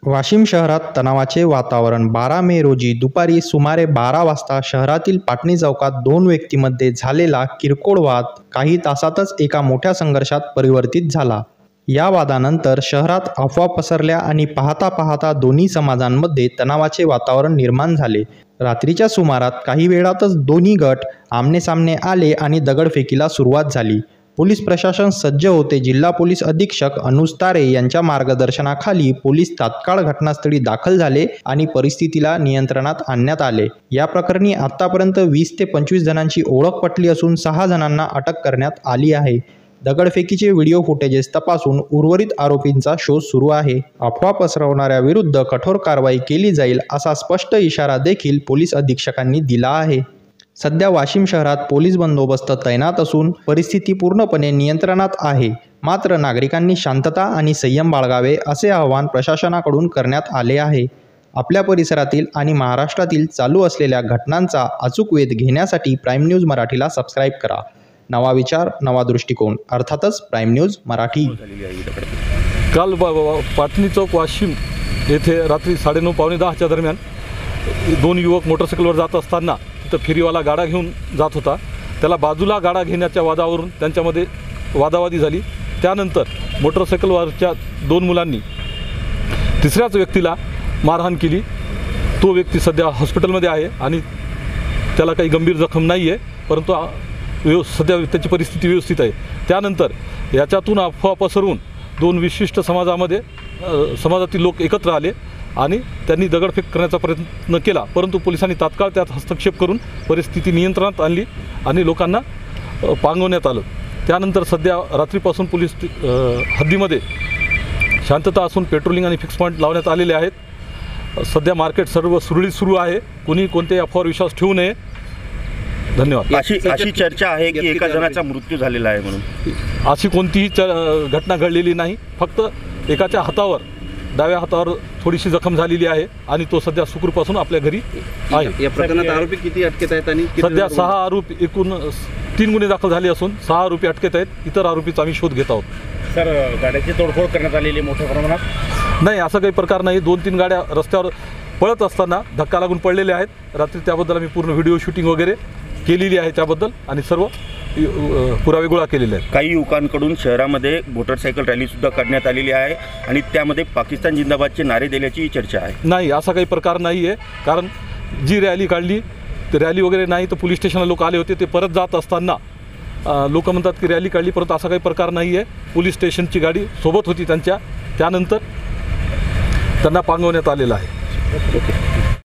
वाशिम शहरात तणावाचे वातावरण. 12 मे रोजी दुपारी सुमारे 12 वाजता शहरातील पाटणी चौकात दोन व्यक्तींमध्ये झालेला किरकोळ वाद काही तासातच एका मोठ्या संघर्षात परिवर्तित झाला. या वादानंतर शहरात अफवा पसरल्या आणि पाहता पाहता दोन्ही समाजांमध्ये तणावाचे वातावरण निर्माण झाले. रात्रीच्या सुमारात काही वेळातच दोन्ही गट आमनेसामने आले आणि दगडफेकीला सुरुवात झाली. पोलीस प्रशासन सज्ज होते. जिल्हा पोलीस अधीक्षक अनुज तारे यांच्या मार्गदर्शनाखाली पोलीस तात्काळ घटनास्थळी दाखल झाले आणि परिस्थितीला नियंत्रणात आणण्यात आले. या प्रकरणी आतापर्यंत 20 ते 25 जणांची ओळख पटली असून 6 जणांना अटक करण्यात आली आहे. दगडफेकीचे व्हिडिओ फुटेजेस तपासून उर्वरित आरोपींचा शोध सुरू आहे. अफवा पसरवणाऱ्या विरुद्ध कठोर कारवाई केली जाईल असा स्पष्ट इशारा देखील पोलीस अधीक्षकांनी दिला आहे. सध्या वाशिम शहरात पोलीस बंदोबस्त तैनात असून परिस्थिती पूर्णपणे नियंत्रणात आहे. मात्र नागरिकांनी शांतता आणि संयम बाळगावे असे आवाहन प्रशासनाकडून करण्यात आले आहे. आपल्या परिसरातील आणि महाराष्ट्रातील चालू असलेल्या घटनांचा अचूक वेध घेण्यासाठी प्राईम न्यूज मराठीला सबस्क्राईब करा. नवा विचार, नवा दृष्टिकोन, अर्थातच प्राईम न्यूज मराठी. काल पाटणी चौक वाशिम येथे रात्री 9:30 पावणे 10च्या दरम्यान दोन युवक मोटरसायकलवर जात असताना तिथं फेरीवाला गाडा घेऊन जात होता. त्याला बाजूला गाडा घेण्याच्या वादावरून त्यांच्यामध्ये वादावादी झाली. त्यानंतर मोटरसायकलवरच्या दोन मुलांनी तिसऱ्याच व्यक्तीला मारहाण केली. तो व्यक्ती सध्या हॉस्पिटलमध्ये आहे आणि त्याला काही गंभीर जखम नाही आहे, परंतु सध्या त्याची परिस्थिती व्यवस्थित आहे. त्यानंतर याच्यातून अफवा पसरवून दोन विशिष्ट समाजातील लोक एकत्र आले आणि त्यांनी दगडफेक करण्याचा प्रयत्न केला, परंतु पोलिसांनी तात्काळ त्यात हस्तक्षेप करून परिस्थिती नियंत्रणात आणली आणि लोकांना पांगवण्यात आलं. त्यानंतर सध्या रात्रीपासून पोलीस हद्दीमध्ये शांतता असून पेट्रोलिंग आणि फिक्स पॉईंट लावण्यात आलेले आहेत. सध्या मार्केट सर्व सुरळीत सुरू आहे. कोणी कोणत्याही अफवावर विश्वास ठेवू नये. धन्यवाद. अशी चर्चा आहे की एका जणाचा मृत्यू झालेला आहे म्हणून. अशी कोणतीही घटना घडलेली नाही. फक्त एकाच्या हातावर, डाव्या हातावर थोडीशी जखम झालेली आहे आणि तो सध्या सुखरूपासून आपल्या घरी आहे. या प्रकरणात आरोपी किती अटकेत आहेत आणि सध्या 6 आरोपी, एकूण 3 गुन्हे दाखल झाले असून 6 आरोपी अटकेत आहेत. इतर आरोपीचा आम्ही शोध घेत आहोत. सर, गाड्याची तोडफोड करण्यात आलेली मोठ्या प्रमाणात? नाही, असं काही प्रकार नाही. 2-3 गाड्या रस्त्यावर पळत असताना धक्का लागून पडलेल्या आहेत रात्री. त्याबद्दल आम्ही पूर्ण व्हिडिओ शूटिंग वगैरे केलेली आहे त्याबद्दल आणि सर्व पुरावे गोळा केलेले आहेत. काही युवकांकडून शहरामध्ये मोटरसायकल रॅलीसुद्धा करण्यात आलेली आहे आणि त्यामध्ये पाकिस्तान जिंदाबादचे नारे दिल्याची चर्चा आहे. नाही, असा काही प्रकार नाही आहे. कारण जी रॅली काढली ती रॅली वगैरे नाही, तर पोलीस स्टेशनला लोक आले होते. ते परत जात असताना लोक म्हणतात की रॅली काढली, परंतु असा काही प्रकार नाही आहे. पोलीस स्टेशनची गाडी सोबत होती त्यांच्या. त्यानंतर त्यांना पांगवण्यात आलेलं आहे.